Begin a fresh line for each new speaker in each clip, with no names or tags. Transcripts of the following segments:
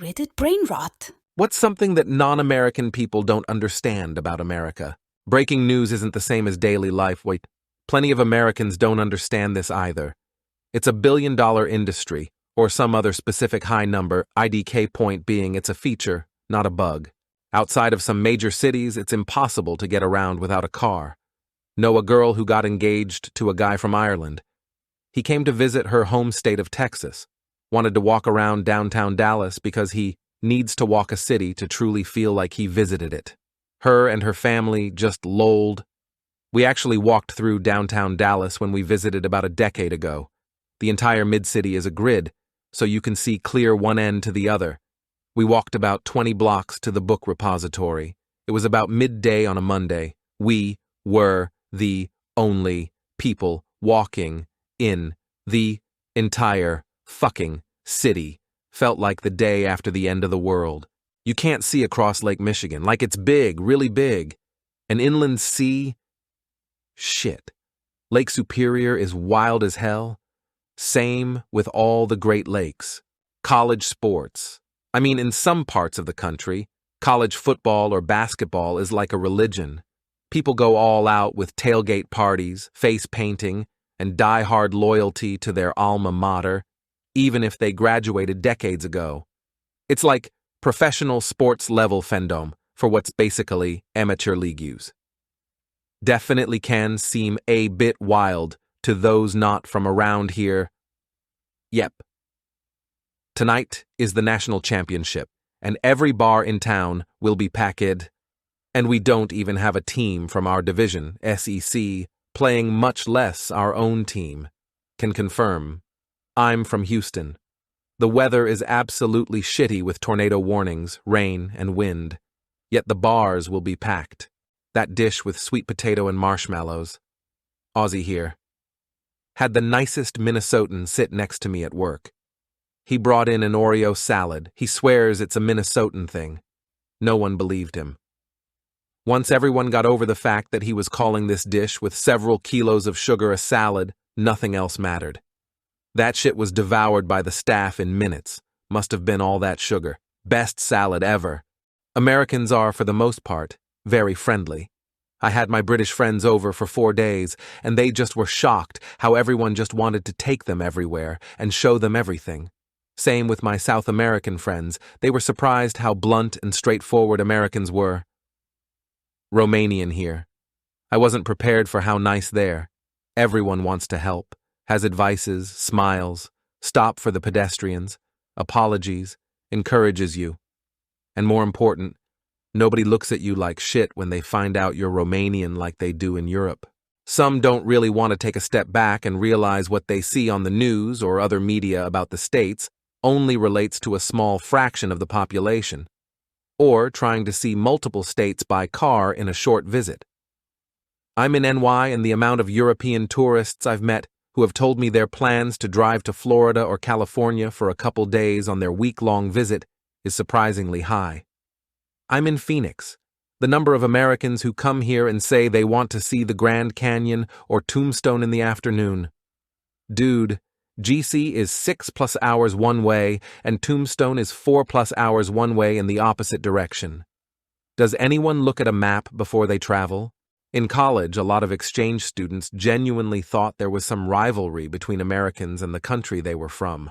Reddit brain rot.
What's something that non-American people don't understand about America? Breaking news isn't the same as daily life. Wait, plenty of Americans don't understand this either. It's a billion-dollar industry, or some other specific high number, IDK point being it's a feature, not a bug. Outside of some major cities, it's impossible to get around without a car. Know a girl who got engaged to a guy from Ireland. He came to visit her home state of Texas. Wanted to walk around downtown Dallas because he needs to walk a city to truly feel like he visited it. Her and her family just lolled. We actually walked through downtown Dallas when we visited about a decade ago. The entire mid-city is a grid, so you can see clear one end to the other. We walked about 20 blocks to the book repository. It was about midday on a Monday. We were the only people walking in the entire fucking city. Felt like the day after the end of the world. You can't see across Lake Michigan, like it's big, really big. An inland sea? Shit. Lake Superior is wild as hell. Same with all the Great Lakes. College sports. I mean, in some parts of the country, college football or basketball is like a religion. People go all out with tailgate parties, face painting, and die-hard loyalty to their alma mater, even if they graduated decades ago. It's like professional sports level fandom for what's basically amateur league use. Definitely can seem a bit wild to those not from around here. Yep. Tonight is the national championship, and every bar in town will be packed. And we don't even have a team from our division, SEC, playing, much less our own team. Can confirm. I'm from Houston. The weather is absolutely shitty with tornado warnings, rain, and wind. Yet the bars will be packed. That dish with sweet potato and marshmallows. Aussie here. Had the nicest Minnesotan sit next to me at work. He brought in an Oreo salad. He swears it's a Minnesotan thing. No one believed him. Once everyone got over the fact that he was calling this dish with several kilos of sugar a salad, nothing else mattered. That shit was devoured by the staff in minutes. Must have been all that sugar. Best salad ever. Americans are, for the most part, very friendly. I had my British friends over for 4 days, and they just were shocked how everyone just wanted to take them everywhere and show them everything. Same with my South American friends. They were surprised how blunt and straightforward Americans were. Romanian here. I wasn't prepared for how nice there. Everyone wants to help. Has advices, smiles, stop for the pedestrians, apologies, encourages you. And more important, nobody looks at you like shit when they find out you're Romanian like they do in Europe. Some don't really want to take a step back and realize what they see on the news or other media about the States only relates to a small fraction of the population, or trying to see multiple states by car in a short visit. I'm in NY, and the amount of European tourists I've met who have told me their plans to drive to Florida or California for a couple days on their week-long visit is surprisingly high. I'm in Phoenix. The number of Americans who come here and say they want to see the Grand Canyon or Tombstone in the afternoon. Dude, GC is 6+ hours one way, and Tombstone is 4+ hours one way in the opposite direction. Does anyone look at a map before they travel? In college, a lot of exchange students genuinely thought there was some rivalry between Americans and the country they were from.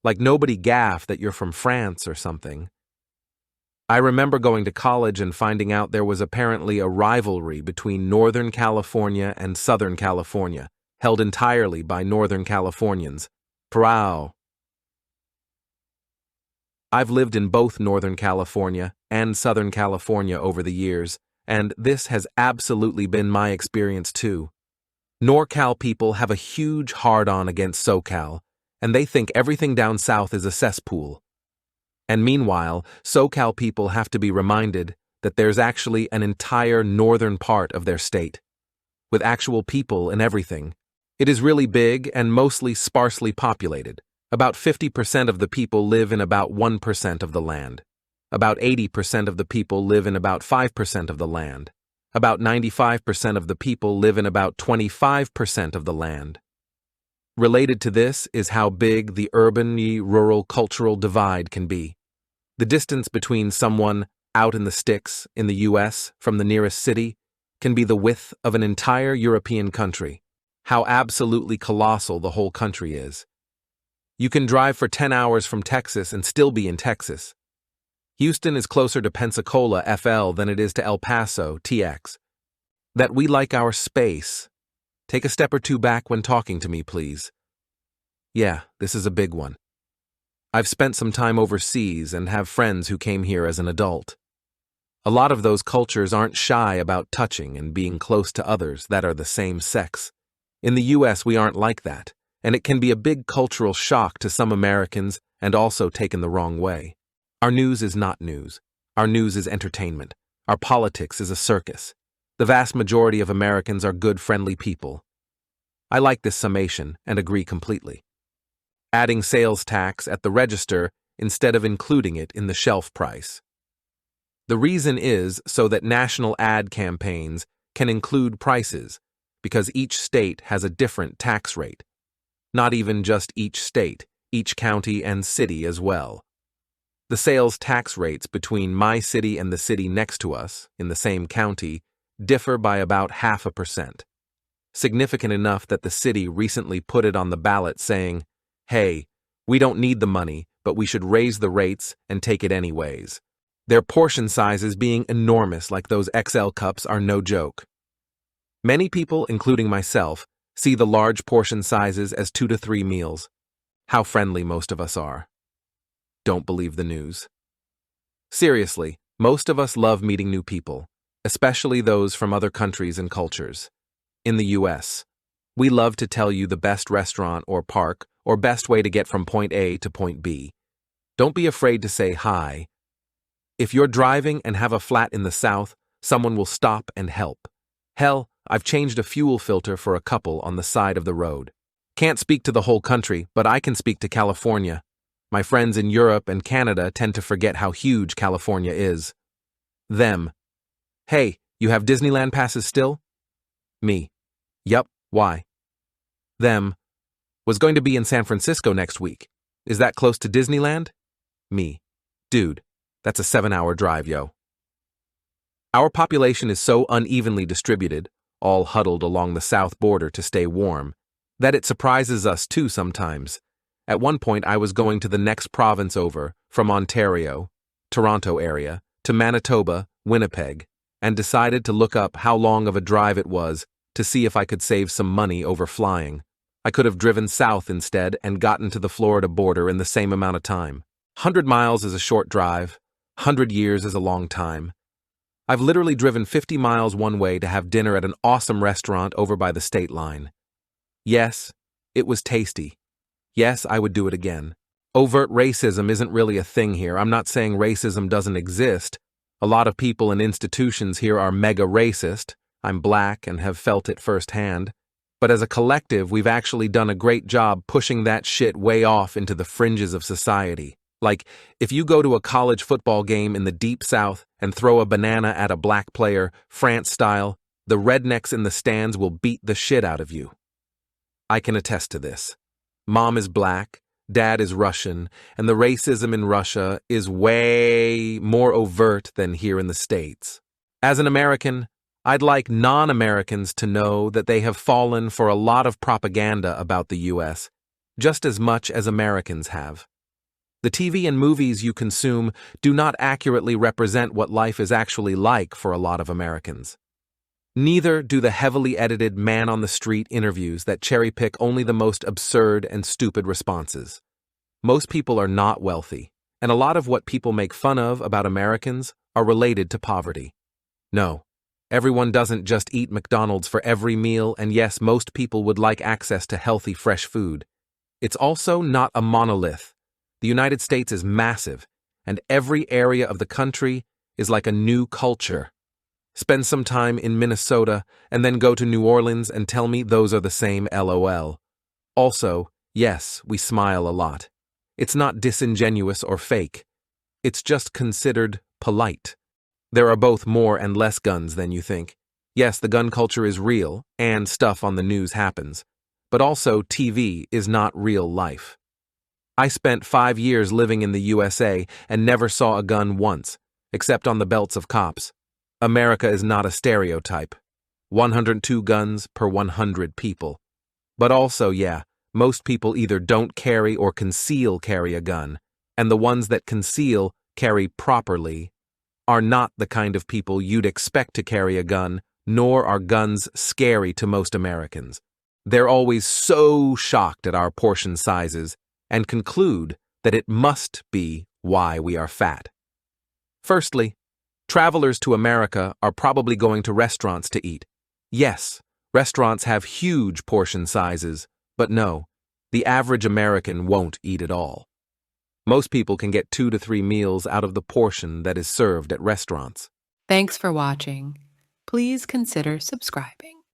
Like nobody gaffed that you're from France or something. I remember going to college and finding out there was apparently a rivalry between Northern California and Southern California, held entirely by Northern Californians. Prow. I've lived in both Northern California and Southern California over the years, and this has absolutely been my experience too. NorCal people have a huge hard-on against SoCal, and they think everything down south is a cesspool. And meanwhile, SoCal people have to be reminded that there's actually an entire northern part of their state, with actual people and everything. It is really big and mostly sparsely populated. About 50% of the people live in about 1% of the land. About 80% of the people live in about 5% of the land. About 95% of the people live in about 25% of the land. Related to this is how big the urban-rural cultural divide can be. The distance between someone out in the sticks in the US from the nearest city can be the width of an entire European country. How absolutely colossal the whole country is. You can drive for 10 hours from Texas and still be in Texas. Houston is closer to Pensacola, FL, than it is to El Paso, TX. That we like our space. Take a step or two back when talking to me, please. Yeah, this is a big one. I've spent some time overseas and have friends who came here as an adult. A lot of those cultures aren't shy about touching and being close to others that are the same sex. In the US, we aren't like that, and it can be a big cultural shock to some Americans and also taken the wrong way. Our news is not news. Our news is entertainment. Our politics is a circus. The vast majority of Americans are good, friendly people. I like this summation and agree completely. Adding sales tax at the register instead of including it in the shelf price. The reason is so that national ad campaigns can include prices, because each state has a different tax rate. Not even just each state, each county and city as well. The sales tax rates between my city and the city next to us, in the same county, differ by about 0.5%. Significant enough that the city recently put it on the ballot saying, "Hey, we don't need the money, but we should raise the rates and take it anyways." Their portion sizes being enormous like those XL cups are no joke. Many people, including myself, see the large portion sizes as 2 to 3 meals. How friendly most of us are. Don't believe the news. Seriously, most of us love meeting new people, especially those from other countries and cultures. In the US, we love to tell you the best restaurant or park or best way to get from point A to point B. Don't be afraid to say hi. If you're driving and have a flat in the South, someone will stop and help. Hell, I've changed a fuel filter for a couple on the side of the road. Can't speak to the whole country, but I can speak to California. My friends in Europe and Canada tend to forget how huge California is. Them. Hey, you have Disneyland passes still? Me. Yup, why? Them. Was going to be in San Francisco next week. Is that close to Disneyland? Me. Dude, that's a 7-hour drive, yo. Our population is so unevenly distributed, all huddled along the south border to stay warm, that it surprises us too sometimes. At one point I was going to the next province over, from Ontario, Toronto area, to Manitoba, Winnipeg, and decided to look up how long of a drive it was to see if I could save some money over flying. I could have driven south instead and gotten to the Florida border in the same amount of time. 100 miles is a short drive. 100 years is a long time. I've literally driven 50 miles one way to have dinner at an awesome restaurant over by the state line. Yes, it was tasty. Yes, I would do it again. Overt racism isn't really a thing here. I'm not saying racism doesn't exist. A lot of people and institutions here are mega racist. I'm black and have felt it firsthand. But as a collective, we've actually done a great job pushing that shit way off into the fringes of society. Like, if you go to a college football game in the deep south and throw a banana at a black player, France style, the rednecks in the stands will beat the shit out of you. I can attest to this. Mom is black, dad is Russian, and the racism in Russia is way more overt than here in the States. As an American, I'd like non-Americans to know that they have fallen for a lot of propaganda about the US, just as much as Americans have. The TV and movies you consume do not accurately represent what life is actually like for a lot of Americans. Neither do the heavily edited man-on-the-street interviews that cherry-pick only the most absurd and stupid responses. Most people are not wealthy, and a lot of what people make fun of about Americans are related to poverty. No, everyone doesn't just eat McDonald's for every meal, and yes, most people would like access to healthy, fresh food. It's also not a monolith. The United States is massive, and every area of the country is like a new culture. Spend some time in Minnesota and then go to New Orleans and tell me those are the same, LOL. Also, yes, we smile a lot. It's not disingenuous or fake. It's just considered polite. There are both more and less guns than you think. Yes, the gun culture is real, and stuff on the news happens. But also, TV is not real life. I spent 5 years living in the USA and never saw a gun once, except on the belts of cops. America is not a stereotype. 102 guns per 100 people. But also, yeah, most people either don't carry or conceal carry a gun, and the ones that conceal carry properly are not the kind of people you'd expect to carry a gun, nor are guns scary to most Americans. They're always so shocked at our portion sizes and conclude that it must be why we are fat. Firstly, travelers to America are probably going to restaurants to eat. Yes, restaurants have huge portion sizes, but no, the average American won't eat at all. Most people can get 2 to 3 meals out of the portion that is served at restaurants.
Thanks for watching. Please consider subscribing.